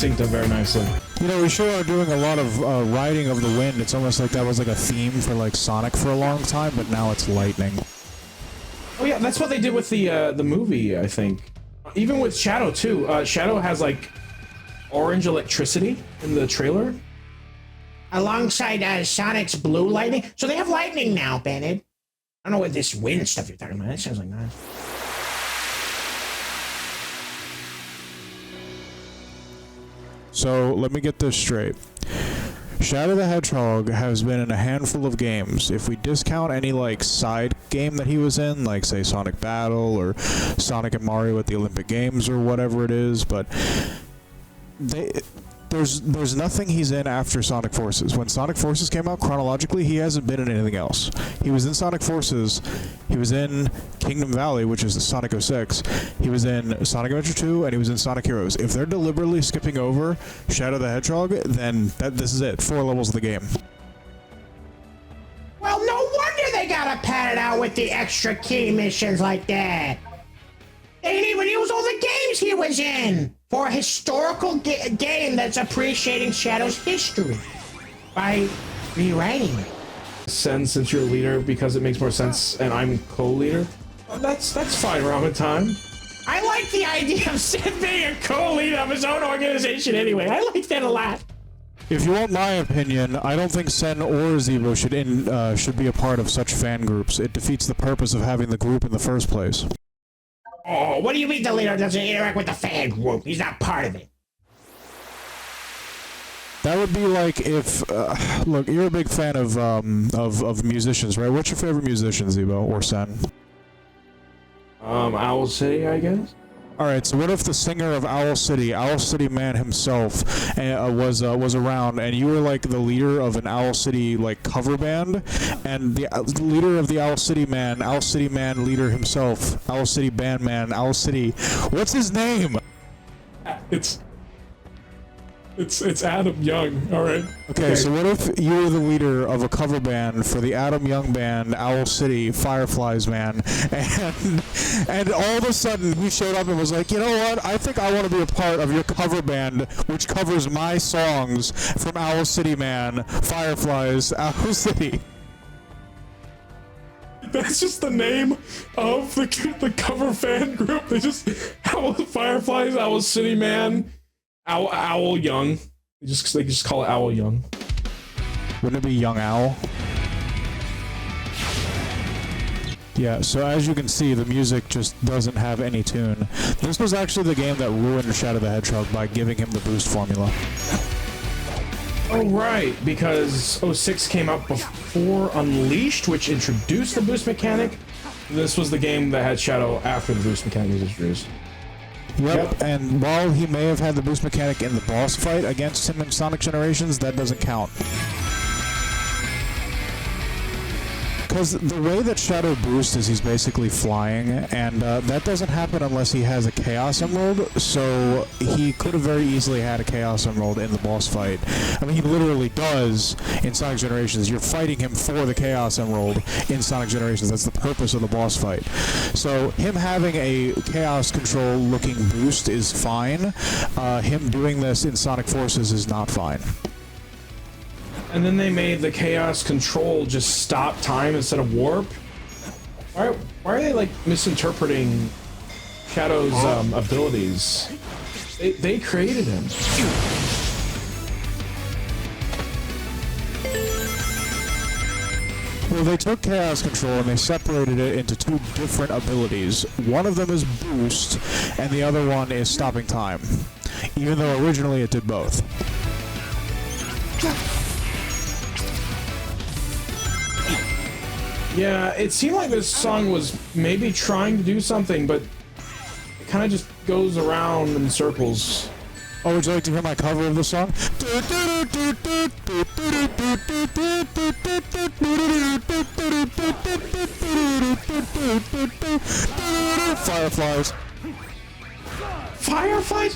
synced up very nicely. You know, we sure are doing a lot of riding of the wind. It's almost like that was like a theme for like Sonic for a long time, but now it's lightning. Oh yeah, that's what they did with the movie, I think. Even with Shadow too. Shadow has like orange electricity in the trailer. Alongside Sonic's blue lightning. So they have lightning now, Bennett. I don't know what this wind stuff you're talking about. That sounds like that. So let me get this straight. Shadow the Hedgehog has been in a handful of games. If we discount any like side game that he was in, like say Sonic Battle or Sonic and Mario at the Olympic Games or whatever it is, but there's nothing he's in after Sonic Forces. When Sonic Forces came out, chronologically, he hasn't been in anything else. He was in Sonic Forces, he was in Kingdom Valley, which is Sonic 06, he was in Sonic Adventure 2, and he was in Sonic Heroes. If they're deliberately skipping over Shadow the Hedgehog, then this is it. 4 levels of the game. Well, no wonder they gotta pad it out with the extra key missions like that. They didn't even use all the games he was in for a historical game that's appreciating Shadow's history by rewriting it. Since you're leader because it makes more sense and I'm co-leader. That's fine around the time. I like the idea of Sid being a co-leader of his own organization anyway. I like that a lot. If you want my opinion, I don't think Sen or Zebo should be a part of such fan groups. It defeats the purpose of having the group in the first place. Oh, what do you mean the leader doesn't interact with the fan group? He's not part of it. That would be like if, look, you're a big fan of musicians, right? What's your favorite musician, Zebo or Sen? Owl City, I guess. All right, so what if the singer of Owl City Man himself, was around, and you were like the leader of an Owl City like cover band, and the leader of the Owl City Man leader himself, Owl City band man, Owl City, what's his name? It's Adam Young, alright. Okay, so what if you were the leader of a cover band for the Adam Young band, Owl City, Fireflies Man, and all of a sudden he showed up and was like, you know what, I think I want to be a part of your cover band, which covers my songs from Owl City Man, Fireflies, Owl City. That's just the name of the cover fan group. They just, Fireflies, Owl City Man, Owl Young. They just call it Owl Young. Wouldn't it be Young Owl? Yeah, so as you can see, the music just doesn't have any tune. This was actually the game that ruined Shadow the Hedgehog by giving him the boost formula. Oh, right, because 06 came out before Unleashed, which introduced the boost mechanic. This was the game that had Shadow after the boost mechanic was introduced. Yep, and while he may have had the boost mechanic in the boss fight against him in Sonic Generations, that doesn't count. Because the way that Shadow boosts is he's basically flying, and that doesn't happen unless he has a Chaos Emerald, so he could have very easily had a Chaos Emerald in the boss fight. I mean, he literally does in Sonic Generations. You're fighting him for the Chaos Emerald in Sonic Generations. That's the purpose of the boss fight. So him having a Chaos Control looking boost is fine. Him doing this in Sonic Forces is not fine. And then they made the Chaos Control just stop time instead of warp. Why are they like misinterpreting Shadow's abilities? They created him. Well, they took Chaos Control and they separated it into 2 different abilities. One of them is boost, and the other one is stopping time. Even though originally it did both. Yeah, it seemed like this song was maybe trying to do something, but it kind of just goes around in circles. Oh, would you like to hear my cover of the song? Fireflies. Fireflies?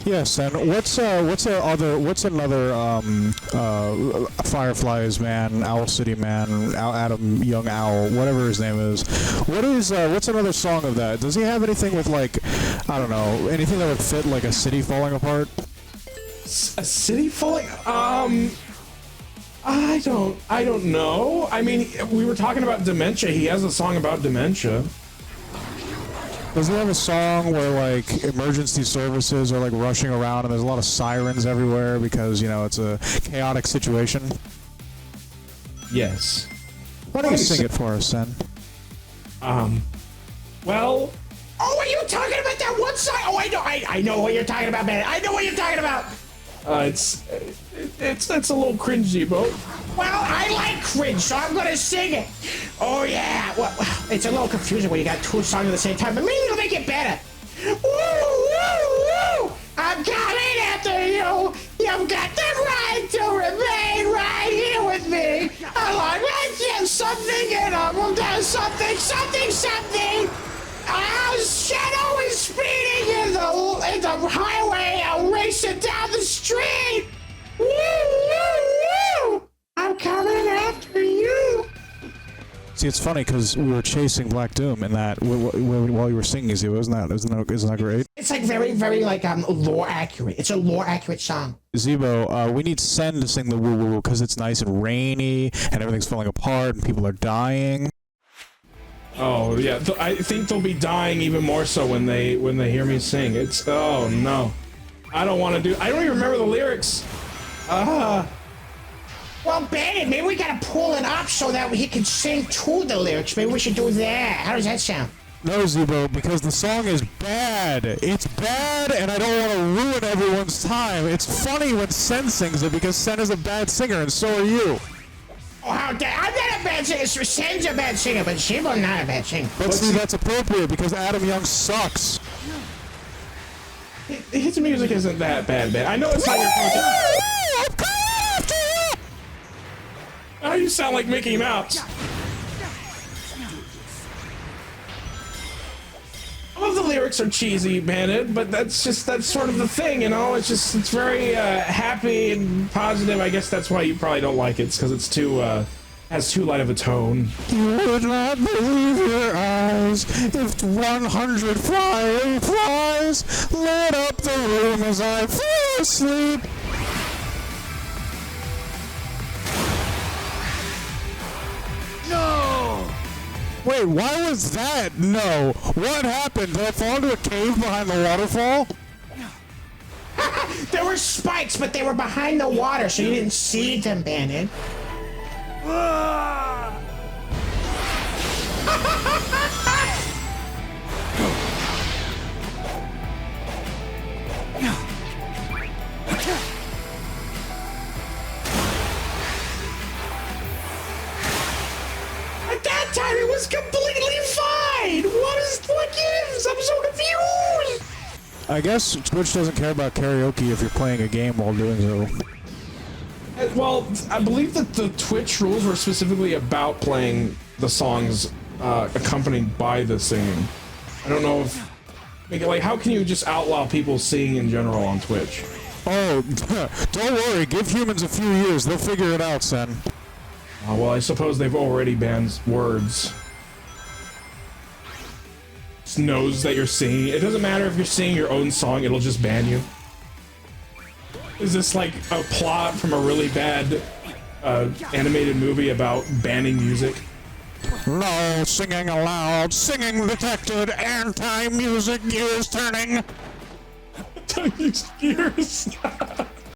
Yes, and what's another Fireflies man, Owl City man, Adam Young Owl, whatever his name is. What's another song of that? Does he have anything with like, I don't know, anything that would fit like a city falling apart? A city falling? I don't know. I mean, we were talking about dementia. He has a song about dementia. Does he have a song where like emergency services are like rushing around and there's a lot of sirens everywhere because, you know, it's a chaotic situation? Yes. Why don't you sing it for us, Sen? Well... Oh, are you talking about that one song? Oh, I know what you're talking about, man. I know what you're talking about. It's a little cringy, but... Well, I like cringe, so I'm gonna sing it. Oh yeah. Well, it's a little confusing when you got two songs at the same time, but maybe it'll make it better. Woo, woo, woo! I'm coming after you. You've got the right to remain right here with me. Along with you, something in a room does something. Our shadow is speeding in the highway. I'll race it down the street. Woo, woo, woo! I'm coming after you. See, it's funny because we were chasing Black Doom in that while you were singing. See, isn't that great? It's like very, very like lore accurate. It's a lore accurate song. Zebo, we need Sen to sing the woo woo woo because it's nice and rainy and everything's falling apart and people are dying. Oh yeah, I think they'll be dying even more so when they hear me sing. It's oh no, I don't want to do. I don't even remember the lyrics. Well, Bandit, maybe we gotta pull it up so that he can sing to the lyrics. Maybe we should do that. How does that sound? No, Zebo, because the song is bad. It's bad, and I don't want to ruin everyone's time. It's funny when Sen sings it because Sen is a bad singer, and so are you. Oh, how dare! I'm not a bad singer. Sen's a bad singer, but Shibo's not a bad singer. But see, that's appropriate because Adam Young sucks. His music isn't that bad. I know it's not your fault. Oh, you sound like Mickey Mouse. All of the lyrics are cheesy, Bandit, but that's sort of the thing, you know? It's very happy and positive. I guess that's why you probably don't like it, because it's has too light of a tone. You would not believe your eyes if 100 fireflies lit up the room as I fell asleep. No! Wait, why was that? No. What happened? Did I fall into a cave behind the waterfall? There were spikes, but they were behind the water, so you didn't see them, Bandit. At that time, it was completely fine. What gives? I'm so confused. I guess Twitch doesn't care about karaoke if you're playing a game while doing so. Well, I believe that the Twitch rules were specifically about playing the songs accompanied by the singing. I don't know if... Like, how can you just outlaw people singing in general on Twitch? Oh, don't worry. Give humans a few years. They'll figure it out, Sen. Well, I suppose they've already banned words. It knows that you're singing. It doesn't matter if you're singing your own song, it'll just ban you. Is this like a plot from a really bad animated movie about banning music? No, singing aloud, singing detected, anti-music gears turning. Gears.